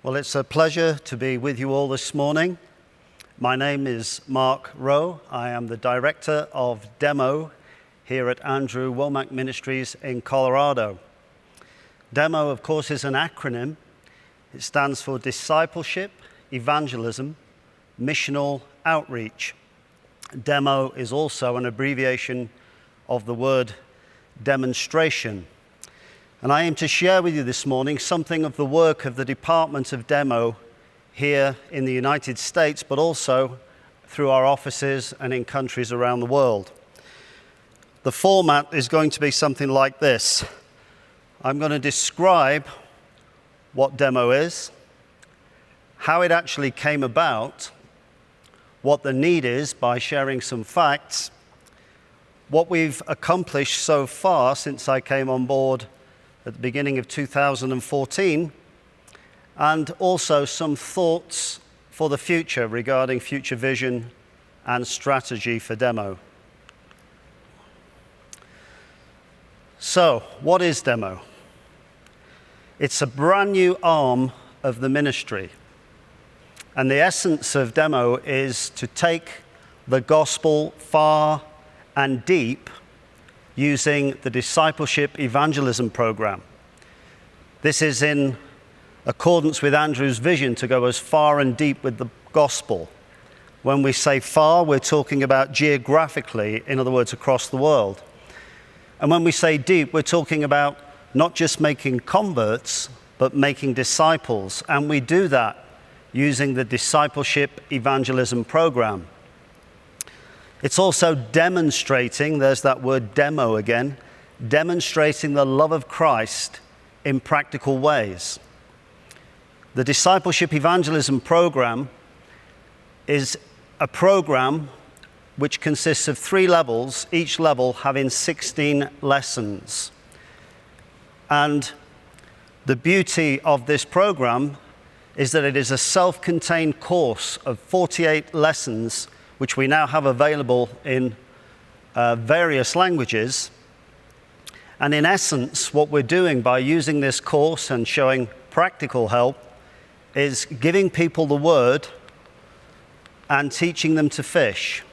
Well, it's a pleasure to be with you all this morning. My name is Mark Rowe. I am the director of Demo here at Andrew Wommack Ministries in Colorado. Demo, of course, is an acronym. It stands for Discipleship, Evangelism, Missional Outreach. Demo is also an abbreviation of the word demonstration. And I aim to share with you this morning something of the work of the Department of Demo here in the United States, but also through our offices and in countries around the world. The format is going to be something like this. I'm going to describe what Demo is, how it actually came about, what the need is by sharing some facts, what we've accomplished so far since I came on board at the beginning of 2014, and also some thoughts for the future regarding future vision and strategy for Demo. So, what is Demo? It's a brand new arm of the ministry. And the essence of Demo is to take the gospel far and deep using the Discipleship Evangelism program. This is in accordance with Andrew's vision to go as far and deep with the gospel. When we say far, we're talking about geographically, in other words, across the world. And when we say deep, we're talking about not just making converts, but making disciples. And we do that using the Discipleship Evangelism program. It's also demonstrating, there's that word demo again, demonstrating the love of Christ in practical ways. The Discipleship Evangelism program is a program which consists of 3 levels, each level having 16 lessons. And the beauty of this program is that it is a self-contained course of 48 lessons which we now have available in various languages. And in essence, what we're doing by using this course and showing practical help is giving people the word and teaching them to fish.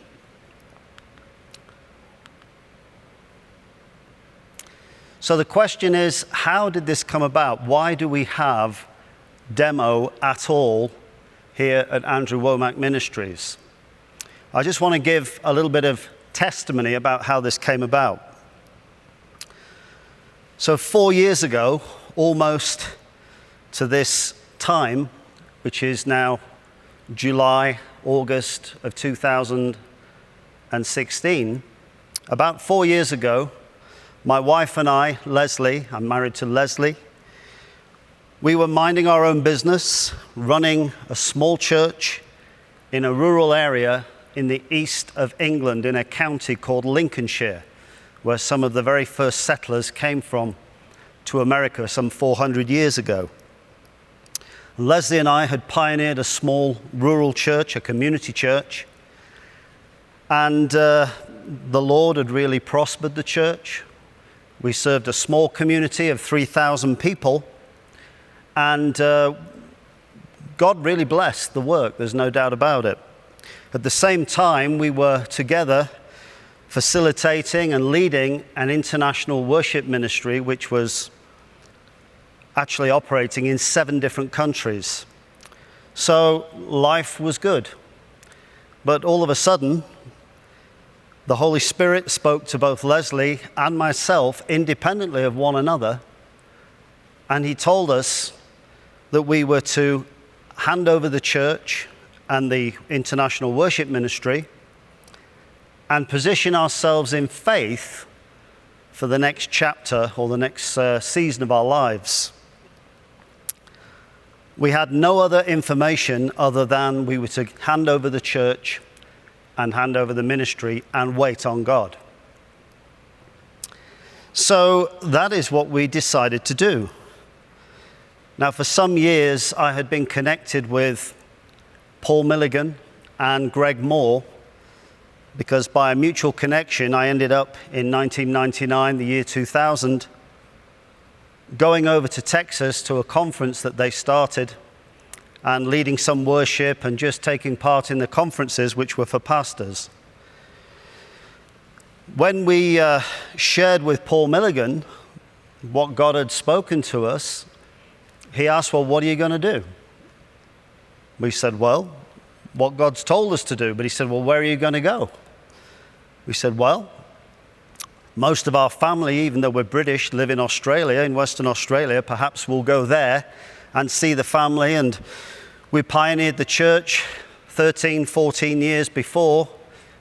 So the question is, how did this come about? Why do we have Demo at all here at Andrew Wommack Ministries? I just want to give a little bit of testimony about how this came about. So 4 years ago, almost to this time, which is now July, August of 2016, about 4 years ago, my wife and I, Leslie, I'm married to Leslie, we were minding our own business, running a small church in a rural area in the east of England in a county called Lincolnshire, where some of the very first settlers came from to America some 400 years ago. Leslie and I had pioneered a small rural church, a community church, and the Lord had really prospered the church. We served a small community of 3,000 people, and God really blessed the work, there's no doubt about it. At the same time, we were together facilitating and leading an international worship ministry which was actually operating in 7 different countries. So life was good. But all of a sudden, the Holy Spirit spoke to both Leslie and myself independently of one another, and he told us that we were to hand over the church and the international worship ministry and position ourselves in faith for the next chapter or the next season of our lives. We had no other information other than we were to hand over the church and hand over the ministry and wait on God. So that is what we decided to do. Now, for some years, I had been connected with Paul Milligan and Greg Moore, because by a mutual connection, I ended up in 1999, the year 2000, going over to Texas to a conference that they started and leading some worship and just taking part in the conferences which were for pastors. When we shared with Paul Milligan what God had spoken to us, he asked, well, what are you going to do? We said, well, what God's told us to do. But he said, well, where are you going to go? We said, well, most of our family, even though we're British, live in Australia, in Western Australia. Perhaps we'll go there and see the family. And we pioneered the church 13, 14 years before,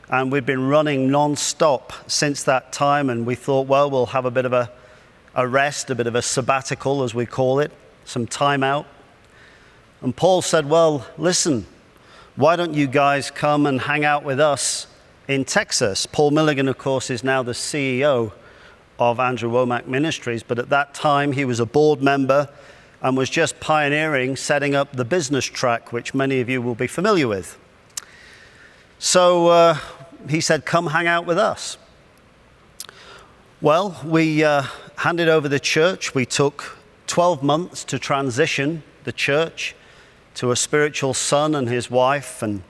and we've been running non-stop since that time. And we thought, well, we'll have a bit of a rest, a bit of a sabbatical, as we call it, some time out. And Paul said, well, listen, why don't you guys come and hang out with us in Texas? Paul Milligan, of course, is now the CEO of Andrew Wommack Ministries, but at that time he was a board member and was just pioneering setting up the business track, which many of you will be familiar with. So he said, come hang out with us. Well, we handed over the church. We took 12 months to transition the church to a spiritual son and his wife, and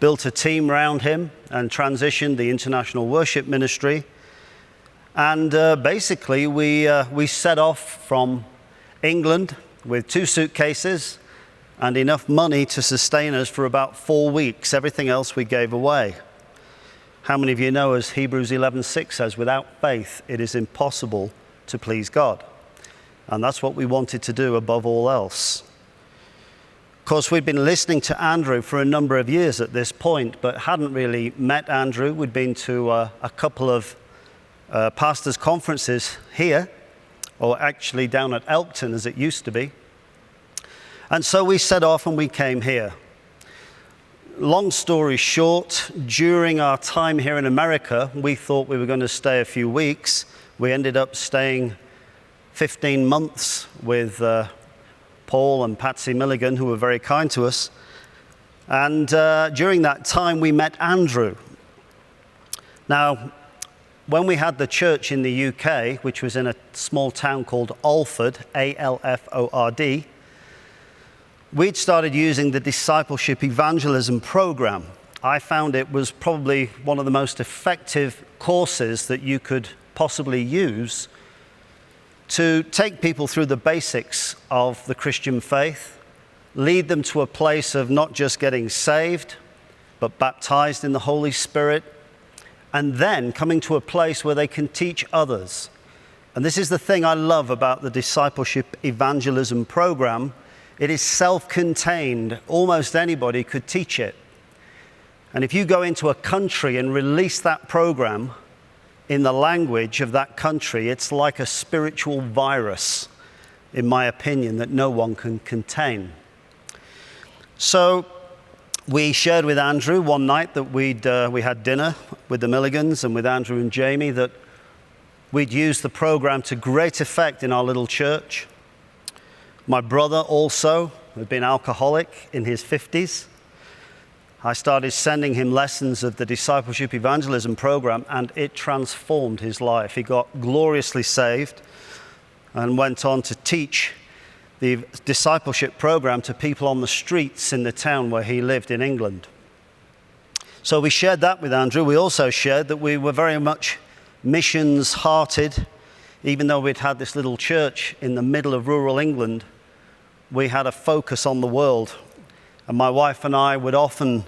built a team around him and transitioned the international worship ministry. And basically we set off from England with 2 suitcases and enough money to sustain us for about 4 weeks. Everything else we gave away. How many of you know, as Hebrews 11:6 says, without faith it is impossible to please God? And that's what we wanted to do above all else. Of course, we'd been listening to Andrew for a number of years at this point, but hadn't really met Andrew. We'd been to a couple of pastors' conferences here, or actually down at Elkton as it used to be. And so we set off and we came here. Long story short, during our time here in America, we thought we were going to stay a few weeks. We ended up staying 15 months with Paul and Patsy Milligan, who were very kind to us. And during that time, we met Andrew. Now, when we had the church in the UK, which was in a small town called Alford, A-L-F-O-R-D, we'd started using the discipleship evangelism program. I found it was probably one of the most effective courses that you could possibly use to take people through the basics of the Christian faith, lead them to a place of not just getting saved, but baptized in the Holy Spirit, and then coming to a place where they can teach others. And this is the thing I love about the discipleship evangelism program. It is self-contained. Almost anybody could teach it. And if you go into a country and release that program in the language of that country, it's like a spiritual virus, in my opinion, that no one can contain. So we shared with Andrew one night that we had dinner with the Milligans and with Andrew and Jamie, that we'd used the program to great effect in our little church. My brother also had been alcoholic in his 50s. I started sending him lessons of the discipleship evangelism program, and it transformed his life. He got gloriously saved and went on to teach the discipleship program to people on the streets in the town where he lived in England. So we shared that with Andrew. We also shared that we were very much missions-hearted. Even though we'd had this little church in the middle of rural England, we had a focus on the world. And my wife and I would often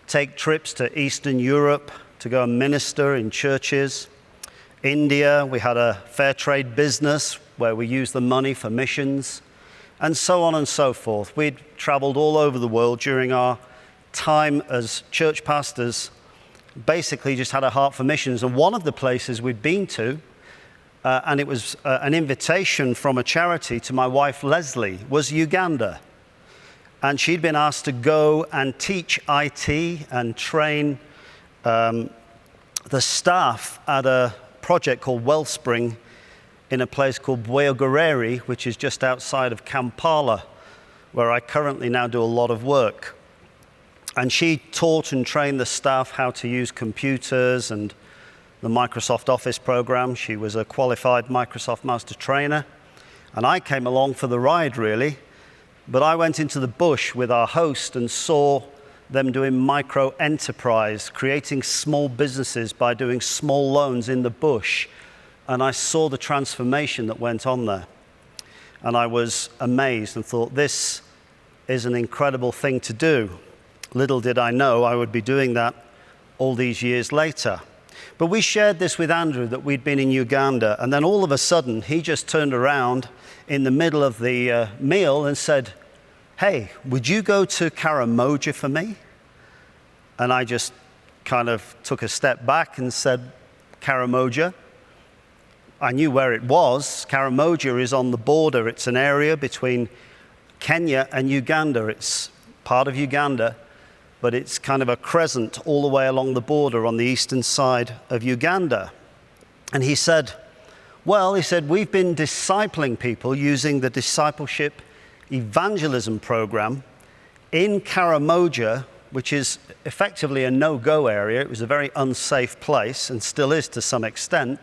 take trips to Eastern Europe to go and minister in churches. India, we had a fair trade business where we used the money for missions, and so on and so forth. We'd traveled all over the world during our time as church pastors, basically just had a heart for missions. And one of the places we'd been to, and it was an invitation from a charity to my wife Leslie, was Uganda. And she'd been asked to go and teach IT and train the staff at a project called Wellspring in a place called Bweyogerere, which is just outside of Kampala, where I currently now do a lot of work. And she taught and trained the staff how to use computers and the Microsoft Office program. She was a qualified Microsoft Master Trainer. And I came along for the ride, really. But I went into the bush with our host and saw them doing micro enterprise, creating small businesses by doing small loans in the bush. And I saw the transformation that went on there. And I was amazed and thought, this is an incredible thing to do. Little did I know I would be doing that all these years later. But we shared this with Andrew, that we'd been in Uganda, and then all of a sudden he just turned around in the middle of the meal and said, "Hey, would you go to Karamoja for me?" And I just kind of took a step back and said, "Karamoja?" I knew where it was. Karamoja is on the border. It's an area between Kenya and Uganda. It's part of Uganda, but it's kind of a crescent all the way along the border on the eastern side of Uganda. And he said, we've been discipling people using the discipleship evangelism program in Karamoja, which is effectively a no-go area. It was a very unsafe place and still is to some extent.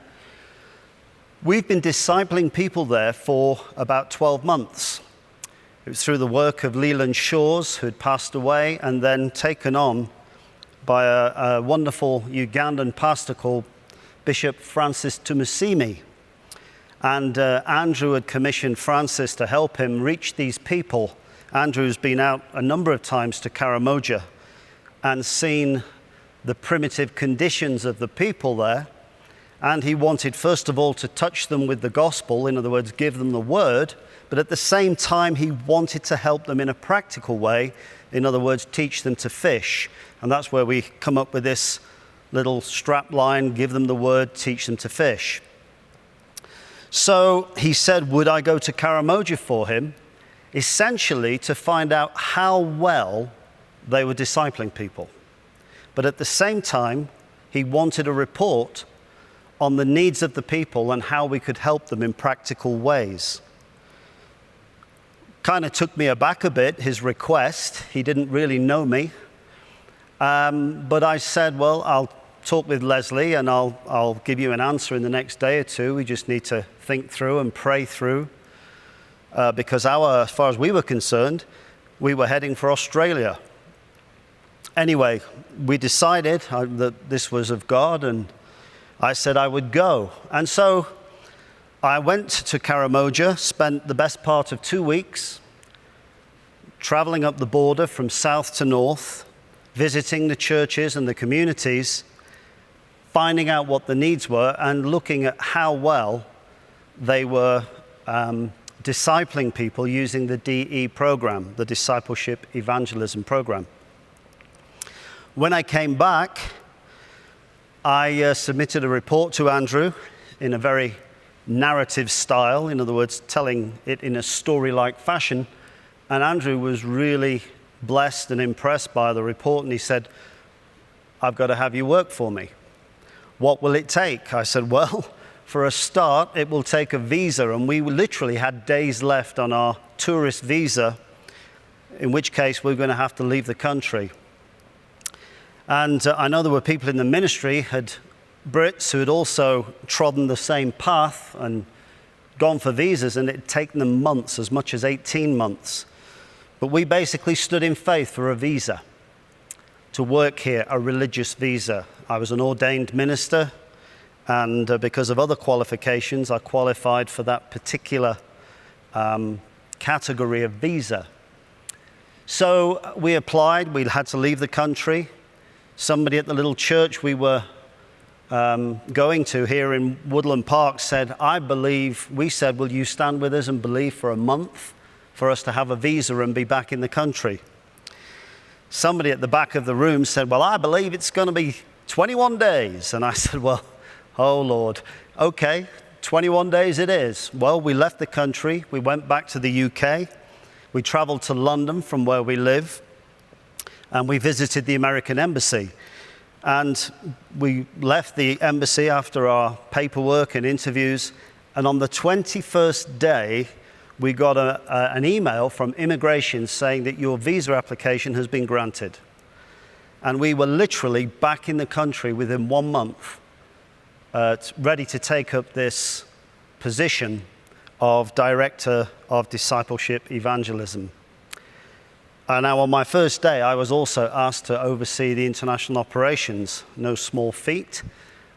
We've been discipling people there for about 12 months. It was through the work of Leland Shores, who had passed away, and then taken on by a wonderful Ugandan pastor called Bishop Francis Tumusimi. And Andrew had commissioned Francis to help him reach these people. Andrew's been out a number of times to Karamoja and seen the primitive conditions of the people there. And he wanted, first of all, to touch them with the gospel, in other words, give them the word, but at the same time, he wanted to help them in a practical way, in other words, teach them to fish. And that's where we come up with this little strap line, give them the word, teach them to fish. So he said, would I go to Karamoja for him, essentially to find out how well they were discipling people. But at the same time, he wanted a report on the needs of the people and how we could help them in practical ways. Kind of took me aback a bit, his request. He didn't really know me. But I said, well, I'll talk with Leslie and I'll give you an answer in the next day or two. We just need to think through and pray through. Because as far as we were concerned, we were heading for Australia. Anyway, we decided that this was of God, and I said I would go. And so I went to Karamoja, spent the best part of 2 weeks traveling up the border from south to north, visiting the churches and the communities, finding out what the needs were and looking at how well they were discipling people using the DE program, the Discipleship Evangelism program. When I came back, I submitted a report to Andrew in a very narrative style, in other words, telling it in a story-like fashion. And Andrew was really blessed and impressed by the report, and he said, I've got to have you work for me. What will it take? I said, well, for a start, it will take a visa, and we literally had days left on our tourist visa, in which case we're going to have to leave the country. And I know there were people in the ministry, Brits, who had also trodden the same path and gone for visas, and it had taken them months, as much as 18 months. But we basically stood in faith for a visa to work here, a religious visa. I was an ordained minister, and because of other qualifications, I qualified for that particular category of visa. So we applied, we had to leave the country. Somebody at the little church we were going to here in Woodland Park said, we said, will you stand with us and believe for a month for us to have a visa and be back in the country? Somebody at the back of the room said, well, I believe it's going to be 21 days. And I said, well, oh Lord, okay, 21 days it is. Well, we left the country, we went back to the UK, we traveled to London from where we live, and we visited the American Embassy. And we left the embassy after our paperwork and interviews, and on the 21st day, we got an email from immigration saying that your visa application has been granted. And we were literally back in the country within 1 month, ready to take up this position of Director of Discipleship Evangelism. Now, on my first day, I was also asked to oversee the international operations, no small feat,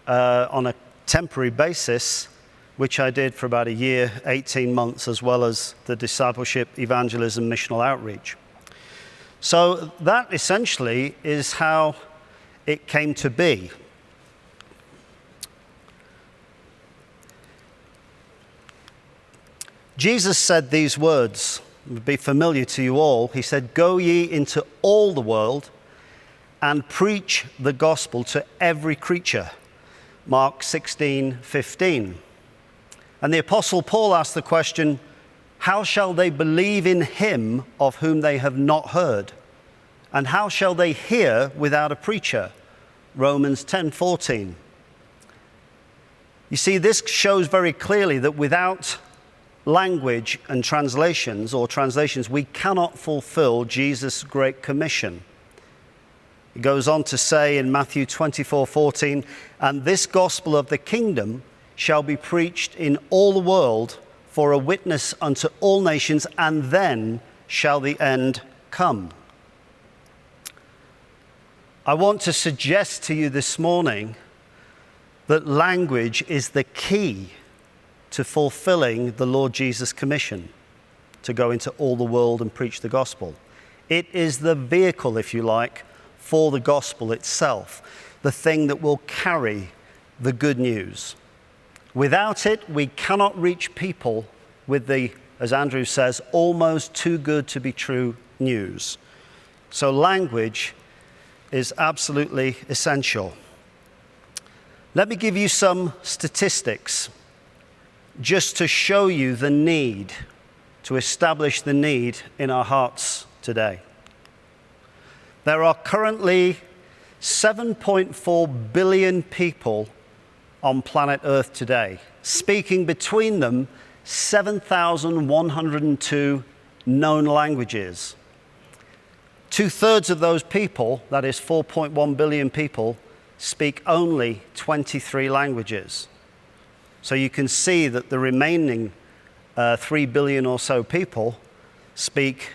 on a temporary basis, which I did for about a year, 18 months, as well as the discipleship, evangelism, missional outreach. So that essentially is how it came to be. Jesus said these words, would be familiar to you all. He said, "Go ye into all the world and preach the gospel to every creature." Mark 16:15. And the Apostle Paul asked the question, how shall they believe in him of whom they have not heard? And how shall they hear without a preacher? Romans 10:14. You see, this shows very clearly that without language and translations, we cannot fulfill Jesus' Great Commission. He goes on to say in Matthew 24:14, "And this gospel of the kingdom shall be preached in all the world for a witness unto all nations, and then shall the end come." I want to suggest to you this morning that language is the key to fulfilling the Lord Jesus' commission to go into all the world and preach the gospel. It is the vehicle, if you like, for the gospel itself, the thing that will carry the good news. Without it, we cannot reach people with the, as Andrew says, almost too good to be true news. So language is absolutely essential. Let me give you some statistics just to show you the need, to establish the need in our hearts today. There are currently 7.4 billion people on planet Earth today, speaking between them 7,102 known languages. 2/3 of those people, that is 4.1 billion people, speak only 23 languages. So you can see that the remaining 3 billion or so people speak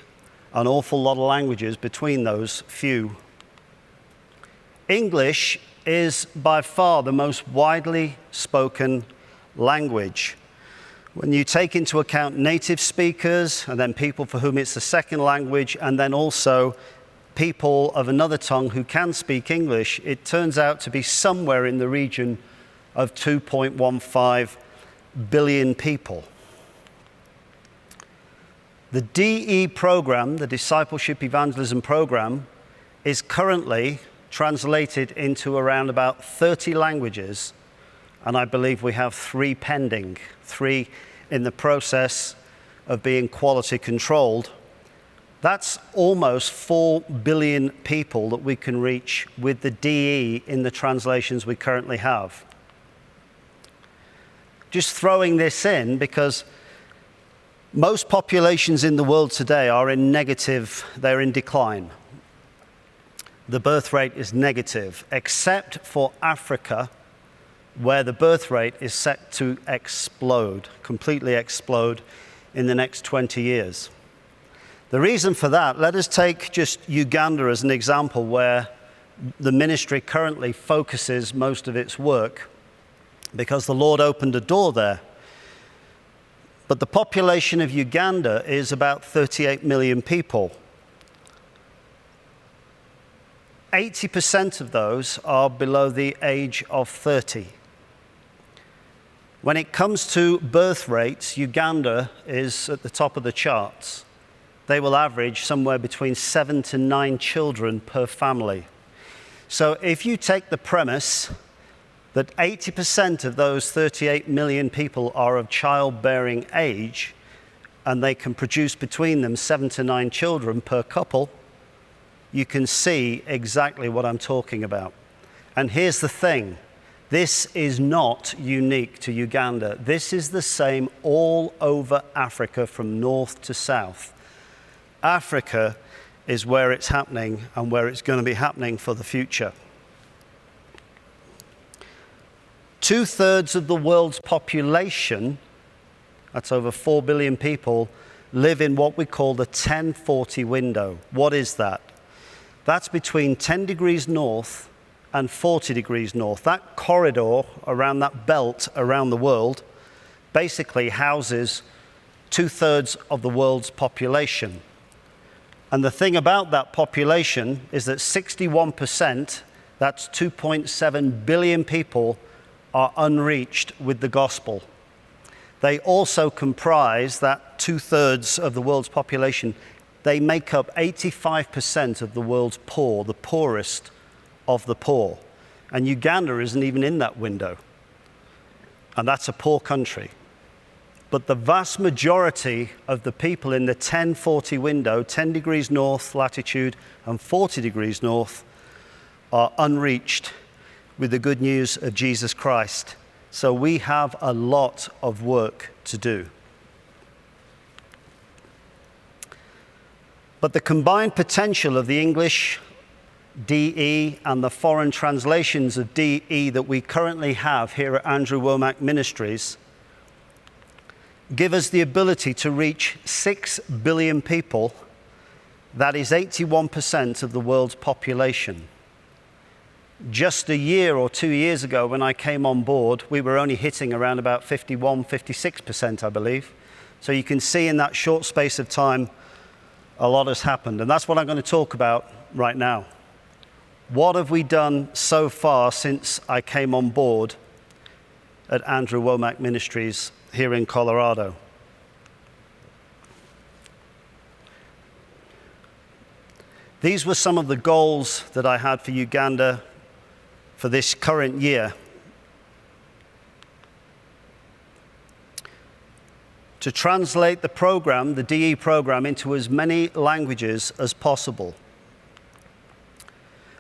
an awful lot of languages between those few. English is by far the most widely spoken language. When you take into account native speakers, and then people for whom it's a second language, and then also people of another tongue who can speak English, it turns out to be somewhere in the region of 2.15 billion people. The DE program, the Discipleship Evangelism Program, is currently translated into around about 30 languages, and I believe we have 3 pending, 3 in the process of being quality controlled. That's almost 4 billion people that we can reach with the DE in the translations we currently have. Just throwing this in because most populations in the world today are in negative, they're in decline. The birth rate is negative, except for Africa, where the birth rate is set to explode, completely explode in the next 20 years. The reason for that, let us take just Uganda as an example where the ministry currently focuses most of its work, because the Lord opened a door there. But the population of Uganda is about 38 million people. 80% of those are below the age of 30. When it comes to birth rates, Uganda is at the top of the charts. They will average somewhere between 7 to 9 children per family. So if you take the premise that 80% of those 38 million people are of childbearing age, and they can produce between them 7 to 9 children per couple, you can see exactly what I'm talking about. And here's the thing. This is not unique to Uganda. This is the same all over Africa from north to south. Africa is where it's happening and where it's going to be happening for the future. 2/3 of the world's population, that's over 4 billion people, live in what we call the 1040 window. What is that? That's between 10 degrees north and 40 degrees north. That corridor around that belt around the world basically houses 2/3 of the world's population. And the thing about that population is that 61%, that's 2.7 billion people, are unreached with the gospel. They also comprise that 2/3 of the world's population. They make up 85% of the world's poor, the poorest of the poor. And Uganda isn't even in that window. And that's a poor country. But the vast majority of the people in the 1040 window, 10 degrees north latitude and 40 degrees north, are unreached with the good news of Jesus Christ. So we have a lot of work to do. But the combined potential of the English DE and the foreign translations of DE that we currently have here at Andrew Wommack Ministries give us the ability to reach 6 billion people. That is 81% of the world's population. Just a year or 2 years ago when I came on board, we were only hitting around about 51, 56%, I believe. So you can see in that short space of time, a lot has happened. And that's what I'm going to talk about right now. What have we done so far since I came on board at Andrew Wommack Ministries here in Colorado? These were some of the goals that I had for Uganda for this current year. To translate the program, the DE program, into as many languages as possible.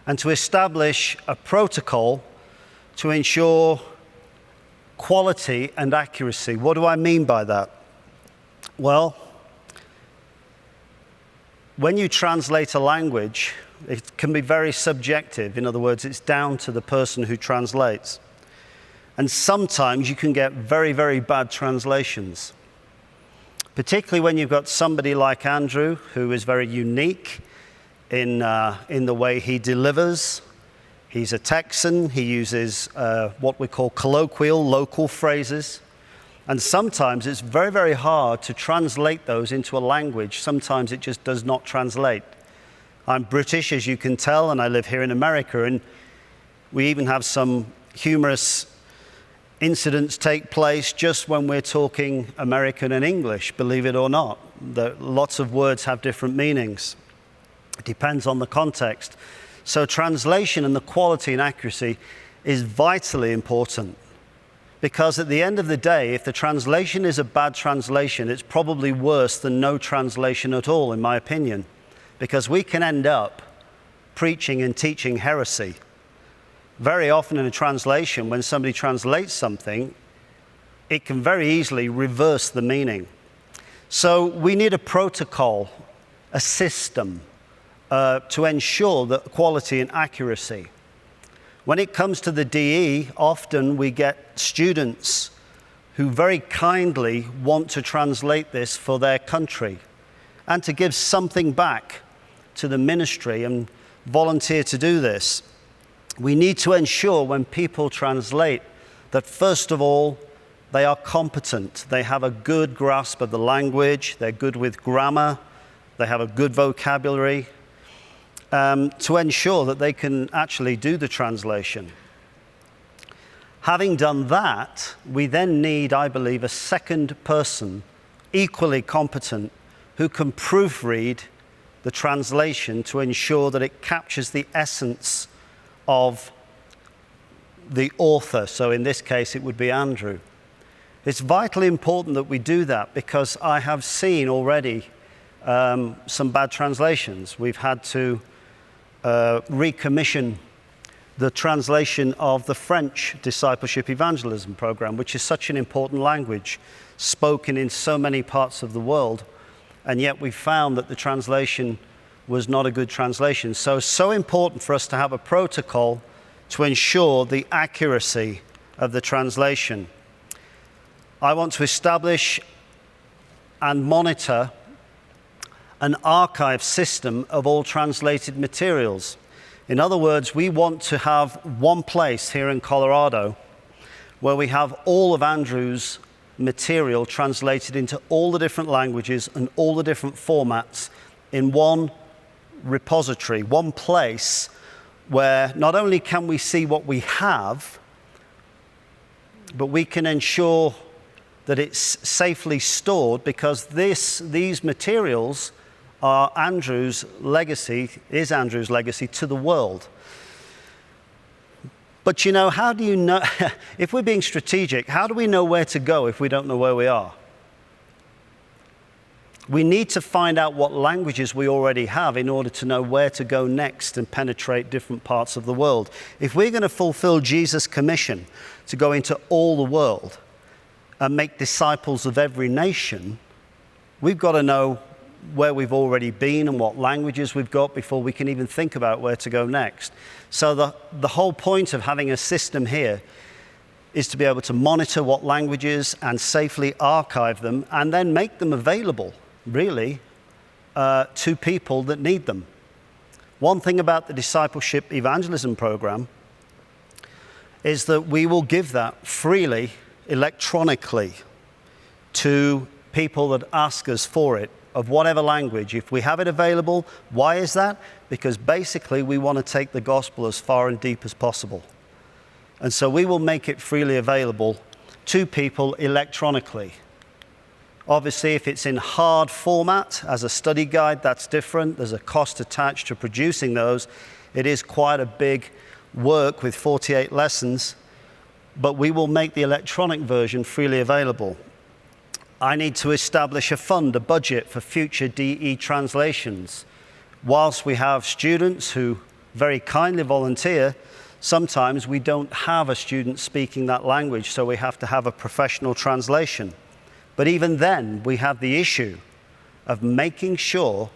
And to establish a protocol to ensure quality and accuracy. What do I mean by that? Well, when you translate a language, it can be very subjective. In other words, it's down to the person who translates. And sometimes you can get very, very bad translations. Particularly when you've got somebody like Andrew, who is very unique in the way he delivers. He's a Texan. He uses what we call colloquial, local phrases. And sometimes it's very, very hard to translate those into a language. Sometimes it just does not translate. I'm British, as you can tell, and I live here in America. And we even have some humorous incidents take place just when we're talking American and English, believe it or not. Lots of words have different meanings. It depends on the context. So translation and the quality and accuracy is vitally important, because at the end of the day, if the translation is a bad translation, it's probably worse than no translation at all, in my opinion, because we can end up preaching and teaching heresy. Very often in a translation, when somebody translates something, it can very easily reverse the meaning. So we need a protocol, a system, to ensure that quality and accuracy. When it comes to the DE, often we get students who very kindly want to translate this for their country and to give something back to the ministry and volunteer to do this. We need to ensure when people translate that, first of all, they are competent. They have a good grasp of the language. They're good with grammar. They have a good vocabulary. To ensure that they can actually do the translation. Having done that, we then need, I believe, a second person, equally competent, who can proofread the translation to ensure that it captures the essence of the author. So in this case, it would be Andrew. It's vitally important that we do that, because I have seen already some bad translations. We've had to recommission the translation of the French discipleship evangelism program, which is such an important language spoken in so many parts of the world, and yet we found that the translation was not a good translation. So important for us to have a protocol to ensure the accuracy of the translation. I want to establish and monitor an archive system of all translated materials. In other words, we want to have one place here in Colorado where we have all of Andrew's material translated into all the different languages and all the different formats in one repository, one place where not only can we see what we have, but we can ensure that it's safely stored, because these materials are Andrew's legacy to the world. But you know, how do you know, if we're being strategic, how do we know where to go if we don't know where we are? We need to find out what languages we already have in order to know where to go next and penetrate different parts of the world. If we're going to fulfill Jesus' commission to go into all the world and make disciples of every nation, we've got to know where we've already been and what languages we've got before we can even think about where to go next. So the whole point of having a system here is to be able to monitor what languages and safely archive them and then make them available, really, to people that need them. One thing about the discipleship evangelism program is that we will give that freely, electronically, to people that ask us for it, of whatever language. If we have it available, why is that? Because basically we want to take the gospel as far and deep as possible. And so we will make it freely available to people electronically. Obviously, if it's in hard format as a study guide, that's different. There's a cost attached to producing those. It is quite a big work with 48 lessons, but we will make the electronic version freely available. I need to establish a fund, a budget for future DE translations. Whilst we have students who very kindly volunteer, sometimes we don't have a student speaking that language, so we have to have a professional translation. But even then, we have the issue of making sure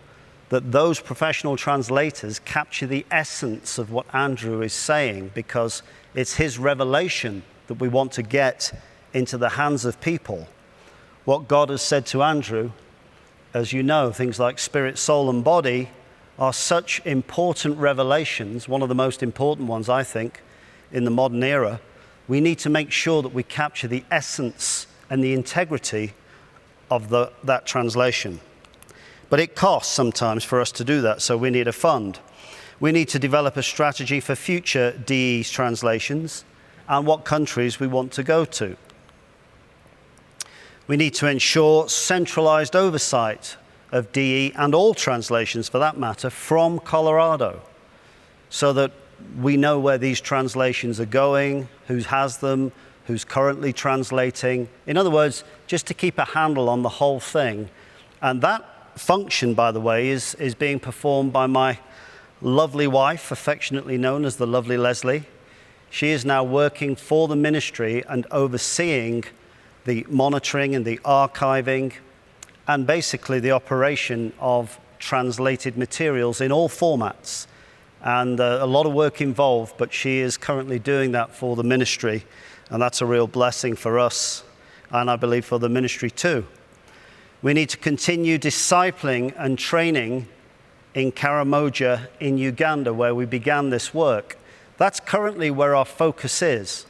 that those professional translators capture the essence of what Andrew is saying, because it's his revelation that we want to get into the hands of people. What God has said to Andrew, as you know, things like spirit, soul, and body are such important revelations, one of the most important ones, I think, in the modern era. We need to make sure that we capture the essence and the integrity of that translation. But it costs sometimes for us to do that, so we need a fund. We need to develop a strategy for future DE translations and what countries we want to go to. We need to ensure centralized oversight of DE and all translations, for that matter, from Colorado, so that we know where these translations are going, who has them, who's currently translating. In other words, just to keep a handle on the whole thing. And that function, by the way, is being performed by my lovely wife, affectionately known as the lovely Leslie. She is now working for the ministry and overseeing the monitoring and the archiving and basically the operation of translated materials in all formats. And a lot of work involved, but she is currently doing that for the ministry. And that's a real blessing for us, and I believe for the ministry too. We need to continue discipling and training in Karamoja in Uganda, where we began this work. That's currently where our focus is.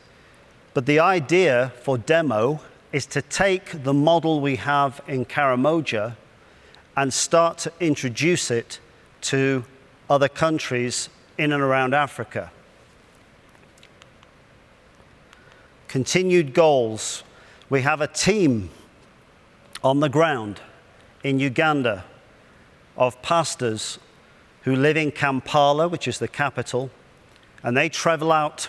But the idea for demo is to take the model we have in Karamoja and start to introduce it to other countries in and around Africa. Continued goals. We have a team on the ground in Uganda of pastors who live in Kampala, which is the capital, and they travel out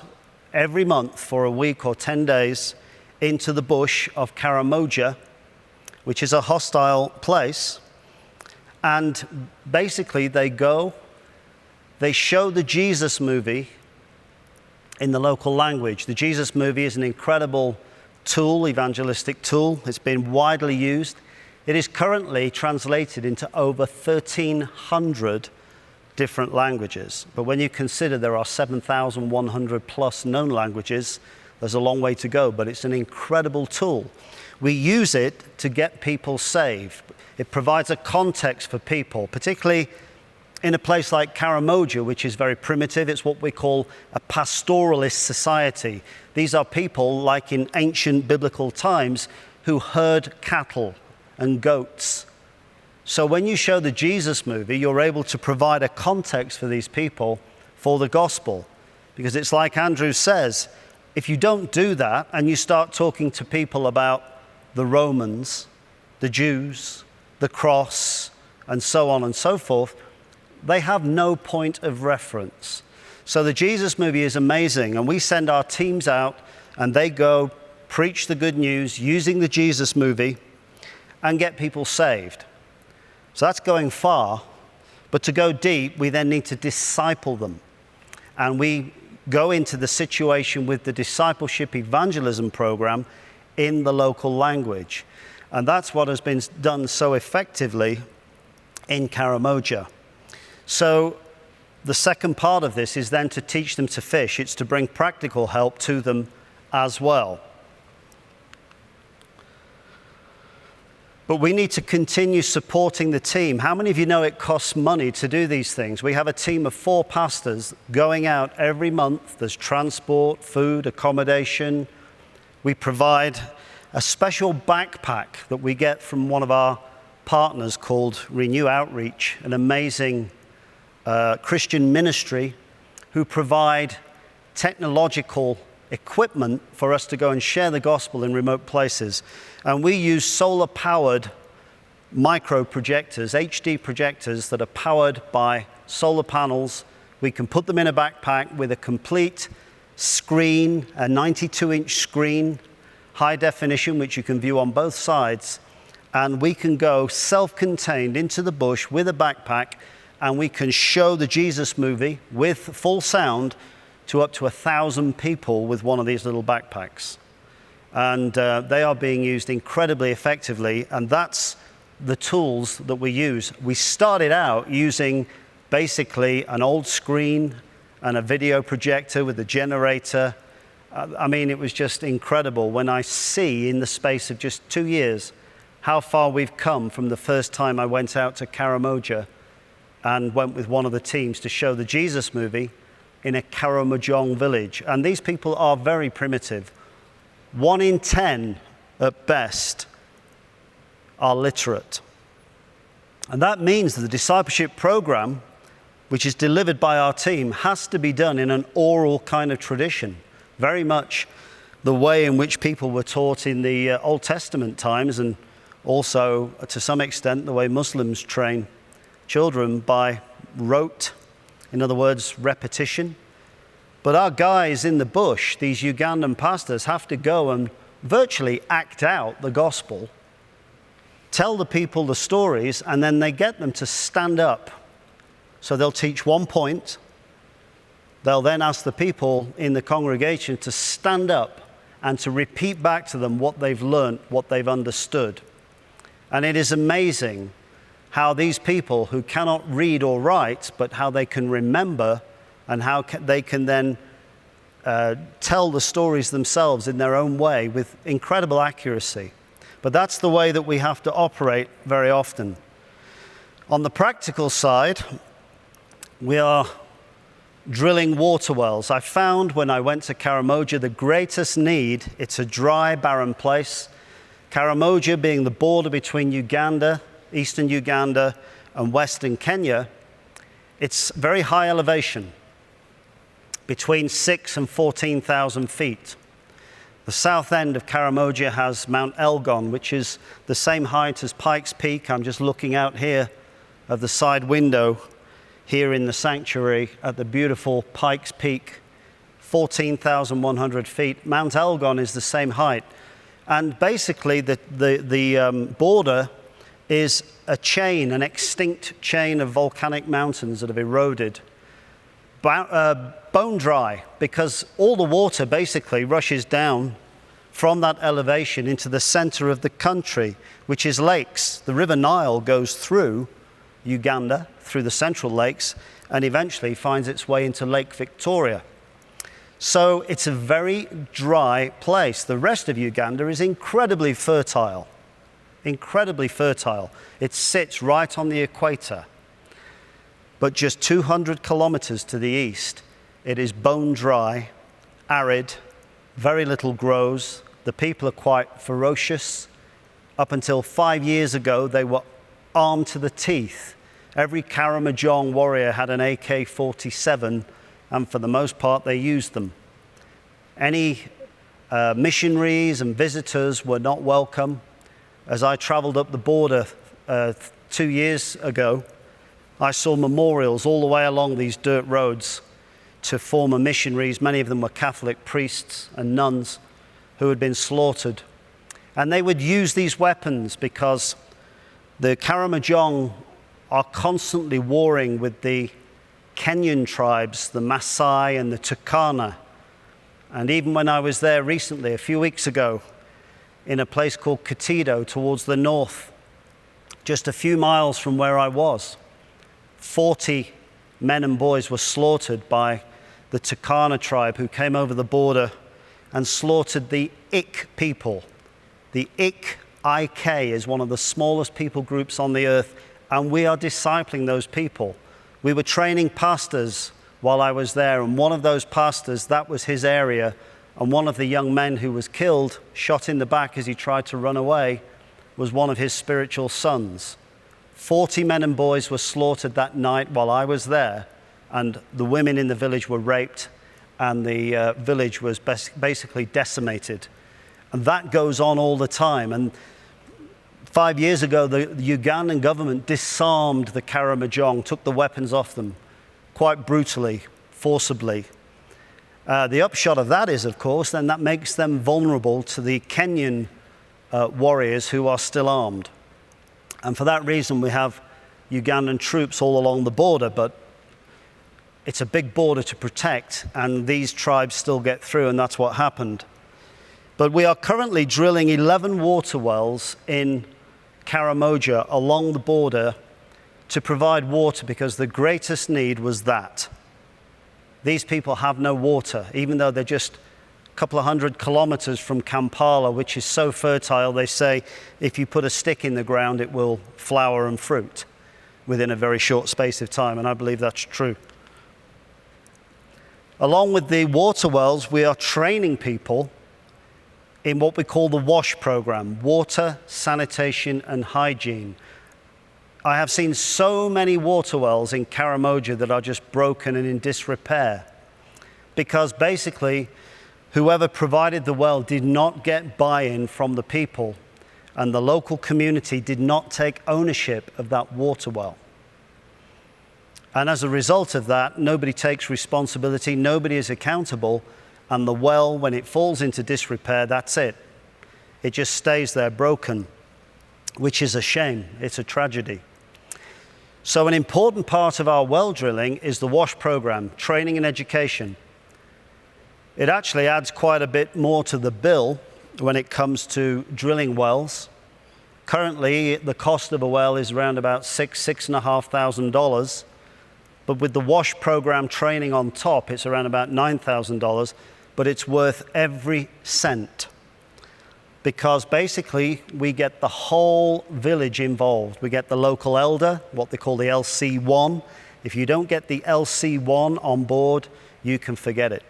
every month for a week or 10 days into the bush of Karamoja, which is a hostile place. And basically they go, they show the Jesus movie in the local language. The Jesus movie is an incredible tool, evangelistic tool. It's been widely used. It is currently translated into over 1,300 different languages. But when you consider there are 7,100 plus known languages, there's a long way to go, but it's an incredible tool. We use it to get people saved. It provides a context for people, particularly in a place like Karamoja, which is very primitive. It's what we call a pastoralist society. These are people, like in ancient biblical times, who herd cattle and goats. So when you show the Jesus movie, you're able to provide a context for these people for the gospel. Because it's like Andrew says, if you don't do that and you start talking to people about the Romans, the Jews, the cross, and so on and so forth, they have no point of reference. So the Jesus movie is amazing, and we send our teams out and they go preach the good news using the Jesus movie and get people saved. So that's going far, but to go deep, we then need to disciple them. And we go into the situation with the discipleship evangelism program in the local language. And that's what has been done so effectively in Karamoja. So the second part of this is then to teach them to fish. It's to bring practical help to them as well. But we need to continue supporting the team. How many of you know it costs money to do these things? We have a team of 4 pastors going out every month. There's transport, food, accommodation. We provide a special backpack that we get from one of our partners called Renew Outreach, an amazing Christian ministry who provide technological equipment for us to go and share the gospel in remote places. And we use solar-powered micro projectors, HD projectors that are powered by solar panels. We can put them in a backpack with a complete screen, a 92-inch screen, high definition, which you can view on both sides. And we can go self-contained into the bush with a backpack, and we can show the Jesus movie with full sound to up to 1,000 people with one of these little backpacks. And they are being used incredibly effectively, and that's the tools that we use. We started out using basically an old screen and a video projector with a generator. I mean, it was just incredible when I see in the space of just 2 years how far we've come from the first time I went out to Karamoja and went with one of the teams to show the Jesus movie in a Karamojong village. And these people are very primitive. 1 in 10 at best are literate. And that means that the discipleship program, which is delivered by our team, has to be done in an oral kind of tradition, very much the way in which people were taught in the Old Testament times, and also to some extent the way Muslims train children, by rote, in other words, repetition. But our guys in the bush, these Ugandan pastors, have to go and virtually act out the gospel, tell the people the stories, and then they get them to stand up. So they'll teach one point. They'll then ask the people in the congregation to stand up and to repeat back to them what they've learned, what they've understood. And it is amazing how these people who cannot read or write, but how they can remember and how they can then tell the stories themselves in their own way with incredible accuracy. But that's the way that we have to operate very often. On the practical side, we are drilling water wells. I found when I went to Karamoja the greatest need. It's a dry, barren place. Karamoja being the border between Uganda, eastern Uganda, and western Kenya, it's very high elevation, between 6,000 and 14,000 feet. The south end of Karamoja has Mount Elgon, which is the same height as Pikes Peak. I'm just looking out here of the side window here in the sanctuary at the beautiful Pikes Peak, 14,100 feet. Mount Elgon is the same height. And basically the border is a chain, an extinct chain of volcanic mountains that have eroded. Bone dry, because all the water basically rushes down from that elevation into the center of the country, which is lakes. The River Nile goes through Uganda, through the central lakes, and eventually finds its way into Lake Victoria. So it's a very dry place. The rest of Uganda is incredibly fertile. incredibly fertile. It sits right on the equator. But just 200 kilometers to the east, it is bone dry, arid, very little grows. The people are quite ferocious. Up until 5 years ago, they were armed to the teeth. Every Karamojong warrior had an AK-47, and for the most part, they used them. Any missionaries and visitors were not welcome. As I traveled up the border 2 years ago, I saw memorials all the way along these dirt roads to former missionaries. Many of them were Catholic priests and nuns who had been slaughtered. And they would use these weapons because the Karamojong are constantly warring with the Kenyan tribes, the Maasai and the Turkana. And even when I was there recently, a few weeks ago, in a place called Katido towards the north, just a few miles from where I was, 40 men and boys were slaughtered by the Turkana tribe who came over the border and slaughtered the Ik people. The Ik, I-K, is one of the smallest people groups on the earth, and we are discipling those people. We were training pastors while I was there, and one of those pastors, that was his area, and one of the young men who was killed, shot in the back as he tried to run away, was one of his spiritual sons. 40 men and boys were slaughtered that night while I was there, and the women in the village were raped, and the village was basically decimated. And that goes on all the time. And 5 years ago, the Ugandan government disarmed the Karamojong, took the weapons off them, quite brutally, forcibly. The upshot of that is, of course, then that makes them vulnerable to the Kenyan warriors who are still armed. And for that reason, we have Ugandan troops all along the border, but it's a big border to protect, and these tribes still get through, and that's what happened. But we are currently drilling 11 water wells in Karamoja along the border to provide water because the greatest need was that. These people have no water, even though they're just a couple of 100 kilometers from Kampala, which is so fertile, they say if you put a stick in the ground, it will flower and fruit within a very short space of time, and I believe that's true. Along with the water wells, we are training people in what we call the WASH program, water, sanitation, and hygiene. I have seen so many water wells in Karamoja that are just broken and in disrepair because basically whoever provided the well did not get buy-in from the people, and the local community did not take ownership of that water well. And as a result of that, nobody takes responsibility, nobody is accountable, and the well, when it falls into disrepair, that's it. It just stays there broken, which is a shame. It's a tragedy. So an important part of our well drilling is the WASH program, training and education. It actually adds quite a bit more to the bill when it comes to drilling wells. Currently, the cost of a well is around about $6,500. But with the WASH program training on top, it's around about $9,000, but it's worth every cent. Because basically, we get the whole village involved. We get the local elder, what they call the LC1. If you don't get the LC1 on board, you can forget it.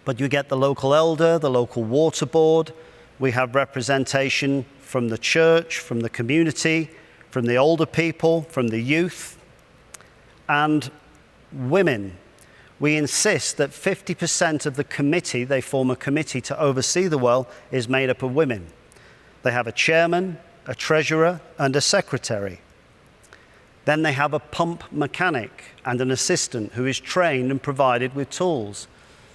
But you get the local elder, the local water board. We have representation from the church, from the community, from the older people, from the youth, and women. We insist that 50% of the committee, they form a committee to oversee the well, is made up of women. They have a chairman, a treasurer, and a secretary. Then they have a pump mechanic and an assistant who is trained and provided with tools.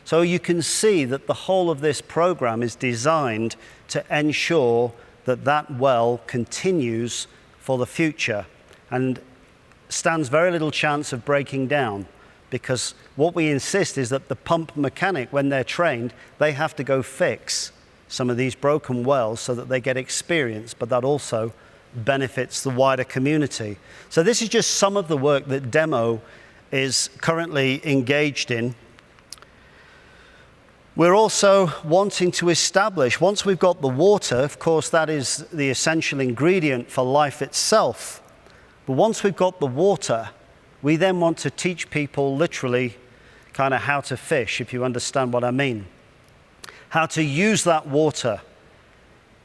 So you can see that the whole of this program is designed to ensure that that well continues for the future and stands very little chance of breaking down, because what we insist is that the pump mechanic, when they're trained, they have to go fix some of these broken wells so that they get experience, but that also benefits the wider community. So this is just some of the work that Demo is currently engaged in. We're also wanting to establish, once we've got the water, of course that is the essential ingredient for life itself, but once we've got the water, we then want to teach people literally kind of how to fish, if you understand what I mean. How to use that water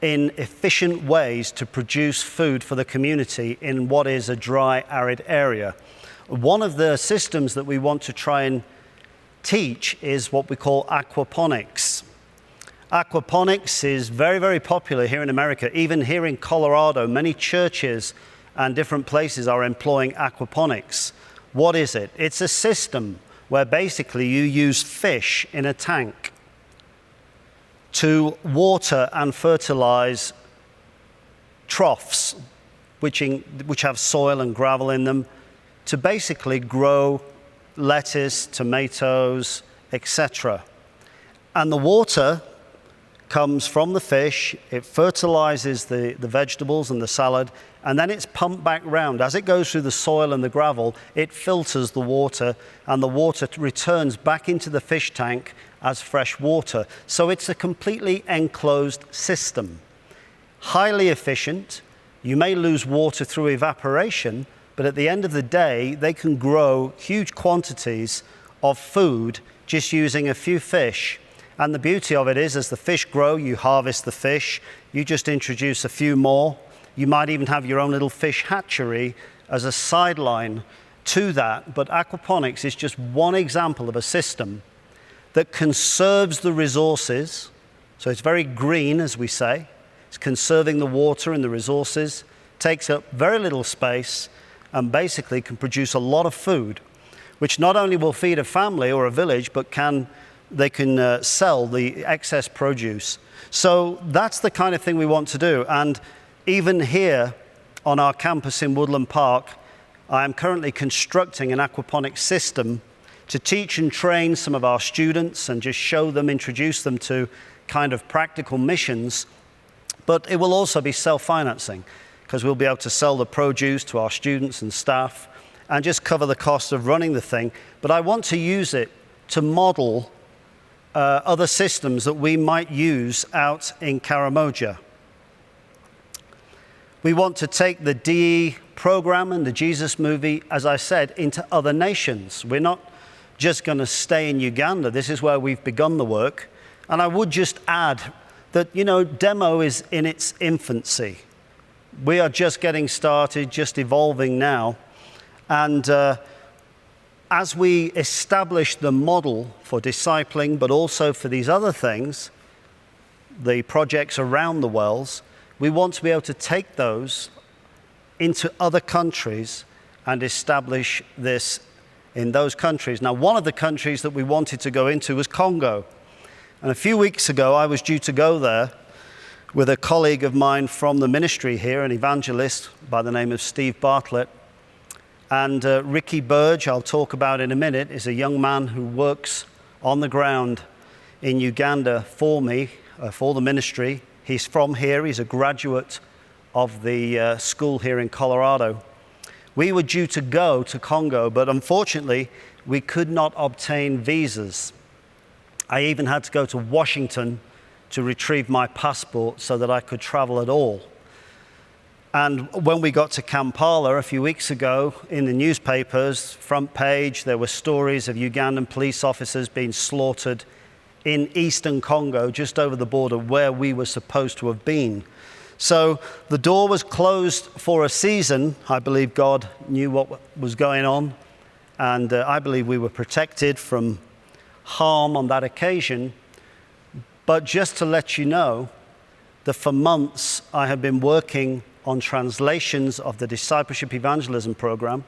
in efficient ways to produce food for the community in what is a dry, arid area. One of the systems that we want to try and teach is what we call aquaponics. Aquaponics is very, very popular here in America. Even here in Colorado, many churches and different places are employing aquaponics. What is it? It's a system where basically you use fish in a tank to water and fertilize troughs which have soil and gravel in them to basically grow lettuce, tomatoes, etc. And the water comes from the fish, it fertilizes the vegetables and the salad, and then it's pumped back round. As it goes through the soil and the gravel, it filters the water, and the water returns back into the fish tank as fresh water. So it's a completely enclosed system. Highly efficient. You may lose water through evaporation, but at the end of the day, they can grow huge quantities of food just using a few fish. And the beauty of it is, as the fish grow, you harvest the fish, you just introduce a few more. You might even have your own little fish hatchery as a sideline to that. But aquaponics is just one example of a system that conserves the resources. So it's very green, as we say. It's conserving the water and the resources, takes up very little space, and basically can produce a lot of food, which not only will feed a family or a village, but they can sell the excess produce. So that's the kind of thing we want to do. And even here on our campus in Woodland Park, I am currently constructing an aquaponics system to teach and train some of our students and just show them, introduce them to kind of practical missions. But it will also be self-financing, because we'll be able to sell the produce to our students and staff and just cover the cost of running the thing. But I want to use it to model other systems that we might use out in Karamoja. We want to take the DE program and the Jesus movie, as I said, into other nations. We're not just going to stay in Uganda. This is where we've begun the work. And I would just add that, demo is in its infancy. We are just getting started, just evolving now. And as we establish the model for discipling, but also for these other things, the projects around the wells, we want to be able to take those into other countries and establish this in those countries. Now, one of the countries that we wanted to go into was Congo. And a few weeks ago, I was due to go there with a colleague of mine from the ministry here, an evangelist by the name of Steve Bartlett. And Ricky Burge, I'll talk about in a minute, is a young man who works on the ground in Uganda for me, for the ministry. He's from here. He's a graduate of the school here in Colorado. We were due to go to Congo, but unfortunately, we could not obtain visas. I even had to go to Washington to retrieve my passport so that I could travel at all. And when we got to Kampala a few weeks ago, in the newspapers, front page, there were stories of Ugandan police officers being slaughtered in eastern Congo, just over the border where we were supposed to have been. So the door was closed for a season. I believe God knew what was going on, and I believe we were protected from harm on that occasion. But just to let you know that for months I have been working on translations of the Discipleship Evangelism Program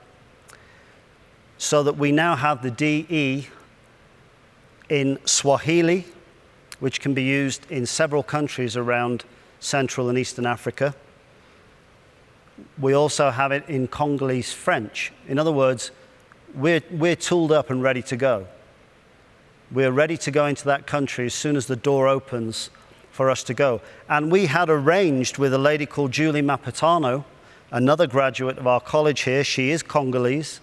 so that we now have the DE in Swahili, which can be used in several countries around Central and Eastern Africa. We also have it in Congolese French. In other words, we're tooled up and ready to go. We're ready to go into that country as soon as the door opens for us to go. And we had arranged with a lady called Julie Mapatano, another graduate of our college here. She is Congolese.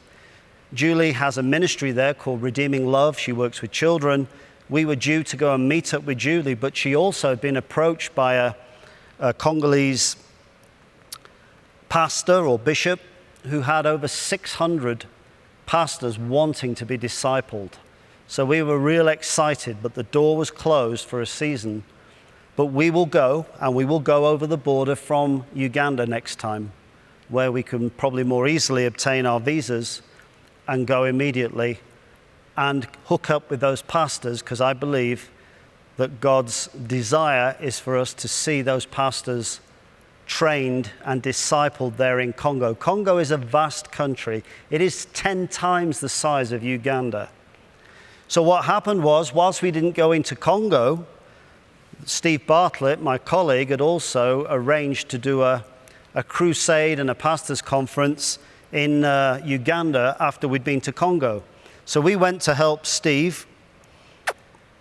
Julie has a ministry there called Redeeming Love. She works with children, we were due to go and meet up with Julie, but she also had been approached by a Congolese pastor or bishop who had over 600 pastors wanting to be discipled. So we were real excited, but the door was closed for a season. But we will go, and we will go over the border from Uganda next time, where we can probably more easily obtain our visas and go immediately and hook up with those pastors, because I believe that God's desire is for us to see those pastors trained and discipled there in Congo. Congo is a vast country. It is 10 times the size of Uganda. So what happened was, whilst we didn't go into Congo, Steve Bartlett, my colleague, had also arranged to do a crusade and a pastors' conference in Uganda after we'd been to Congo. So we went to help Steve,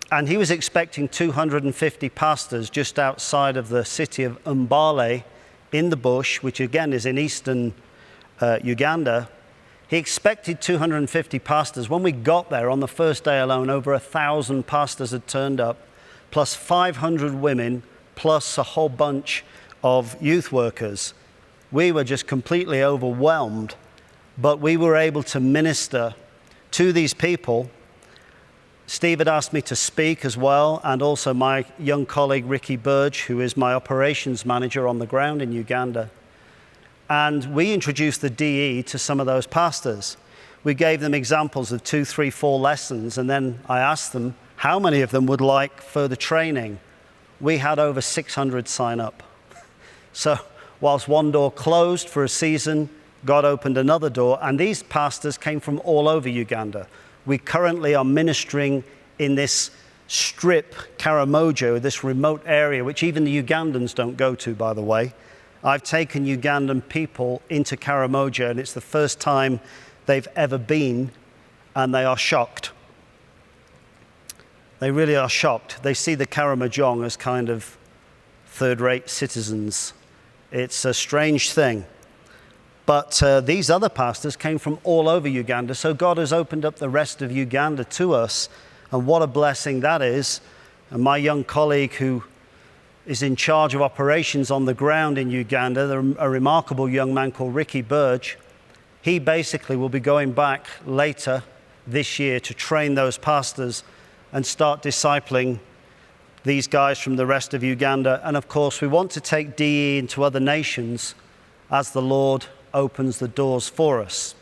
and he was expecting 250 pastors just outside of the city of Mbale in the bush, which again is in eastern Uganda. He expected 250 pastors. When we got there on the first day alone, over 1,000 pastors had turned up, plus 500 women, plus a whole bunch of youth workers. We were just completely overwhelmed, but we were able to minister to these people. Steve had asked me to speak as well, and also my young colleague Ricky Burge, who is my operations manager on the ground in Uganda. And we introduced the DE to some of those pastors. We gave them examples of 2, 3, 4 lessons, and then I asked them how many of them would like further training. We had over 600 sign up. So whilst one door closed for a season, God opened another door, and these pastors came from all over Uganda. We currently are ministering in this strip, Karamojo, this remote area, which even the Ugandans don't go to, by the way. I've taken Ugandan people into Karamojo, and it's the first time they've ever been, and they are shocked. They really are shocked. They see the Karamojong as kind of third-rate citizens. It's a strange thing. But these other pastors came from all over Uganda, so God has opened up the rest of Uganda to us, and what a blessing that is. And my young colleague who is in charge of operations on the ground in Uganda, a remarkable young man called Ricky Burge, he basically will be going back later this year to train those pastors and start discipling these guys from the rest of Uganda. And of course, we want to take DE into other nations as the Lord opens the doors for us.